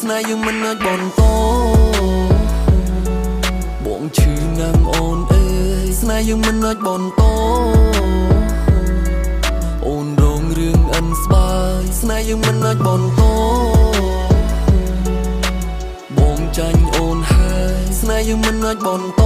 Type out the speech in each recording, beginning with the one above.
ស្នេហ៍យើងមិនអាចបន្តបងឈឺណាស់អូនអើយស្នេហ៍យើងមិនអាចបន្តអូនរងរឿងអិនស្បាយស្នេហ៍យើងមិនអាចបន្តបងចាញ់អូនហើយស្នេហ៍យើងមិនអាចបន្ត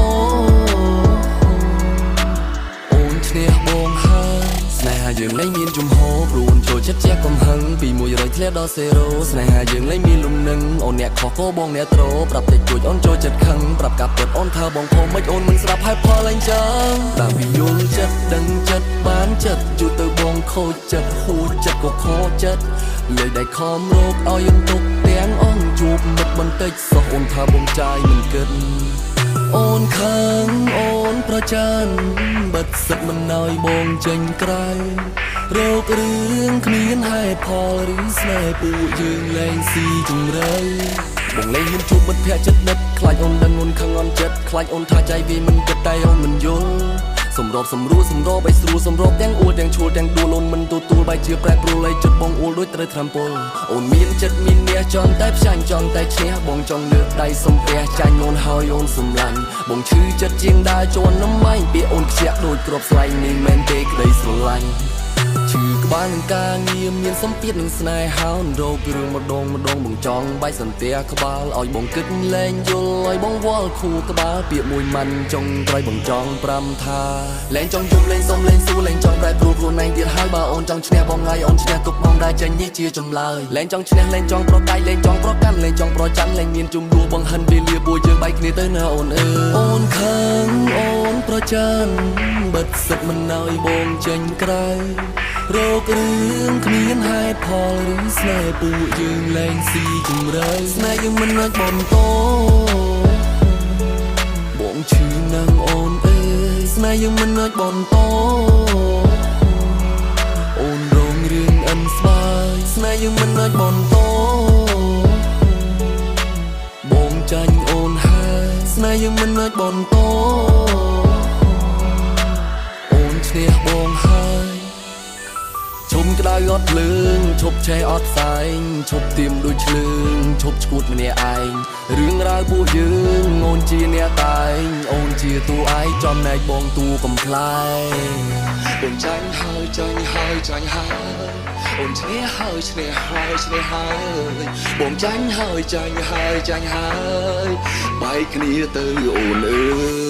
អូនឈ្នះបងហើយស្នេហាយើងលែងមានជំហរព្រួនចូលចិត្តជះកំហឹងពី100ធ្លាក់ដល់0ស្នេហាយើងលែងមានលំនឹងអូនអ្នកខុសក៏បងអ្នកត្រប្រាប់តិចតួចអូនចូលចិត្តខឹងប្រាប់កាប់ចិត្តអូនថាបងខំមិនអូនមិនស្ដាប់ហើយផលអីចឹងតាមពីយល់ចិត្តដឹងចិត្តបានចិត្តយូរទៅបងខូចចិត្តហួចចិត្តក៏ខកចិត្តលើកដៃខំរកឲ្យយើងទុកទាំងអងជួបមិត្តបន្តិចសោះអូនថាបងចាយមិនគិតអូនខឹងអូនប្រច័ណ្ឌបិទសិតមិនឲ្យបងចេញក្រៅរោគរឿងគ្មានហេតុផលឬស្នេហ៍ពួកយើងលែងស៊ីជម្រៅបងលែងហ៊ានជួបមិត្តភក្តិចិត្តដិតខ្លាចអូនដឹងអូនខឹងអន់ចិត្តខ្លាចអូនថាចៃវាមិនគិតតែអូនមិនយល់សម្របសម្រួលសម្របឲ្យស្រួលសម្របទាំងអួលទាំងឈួលទាំងដួលអូនមិនទទួលបែរជាប្រែប្រួលឲ្យចិត្តបងអួលដូចត្រូវត្រាំពុលអូនមានចិត្តមានអ្នកចង់តែផ្សាញ់ចង់តែឈ្នះបងចង់លើកដៃសំពះចាញ់អូនហើយអូនសម្លាញ់បងឈឺចិត្តជាងដើរជន់នំម៉ៃពាក្យអូនខ្ជាក់ដូចគ្រាប់ស្លែងនេះមិនទេក្តីស្រឡាញ់ឈឺក្បាលនឹងការងារមានសម្ពាធនឹងស្នេហារោគរឿងម្ដងបងចង់បែកសន្ទះក្បាលឲ្យបងគិតលែងយល់ឲ្យបងវល់ខួរក្បាលពាក្យមួយម៉ាន់ចង់ត្រៃបងចង់ប្រាំថាលែងចង់ជុំលែងសុំលែងសួរលែងចង់ប្រែប្រួលខ្លួនឯងទៀតហើយបើអូនចង់ឈ្នះបងហើយអូនឈ្នះទុកបងដែរចេញនេះជាចម្លើយលែងចង់ឈ្នះលែងចង់ប្រដៃលែងចង់ប្រកាន់លែងចង់ប្រចាំលែងមានជំនួសបង្ហិនពេលលាពួកយើងបែកគ្នាទៅណាអូនអើយអូនខឹងអូនប្រច័ណ្ឌបិទសិតមិនឲ្យបងចេញក្រៅរោគរឿងគ្មានហេតុផលឬស្នេហ៍ពួកយើងលែងស៊ីជម្រៅស្នេហ៍យើងមិនអាចបន្តបងឈឺណាស់អូនអើយស្នេហ៍យើងមិនអាចបន្តអូនរងរឿងអិនស្បាយស្នេហ៍យើងមិនអាចបន្តបងចាញ់អូនហើយស្នេហ៍យើងមិនអាចបន្តអូនឈ្នះបងហើយឈុំក្តៅអត់ភ្លើងឈប់ឆេះអត់ផ្សែងឈប់ទៀមដូចឆ្លើងឈប់ឈួតម្នាក់ឯងរឿងរ៉ាវពួកយើងអូនជាអ្នកតែងអូនជាតួឯងចំណែកបងតួកំ ប្លែងបងចាញ់ហើយចាញ់ហើយចាញ់ហើយអូនឈ្នះហើយឈ្នះហើយឈ្នះហើយបងចាញ់ហើយចាញ់ហើយចាញ់ហើយបែកគ្នាទៅអូនអើយ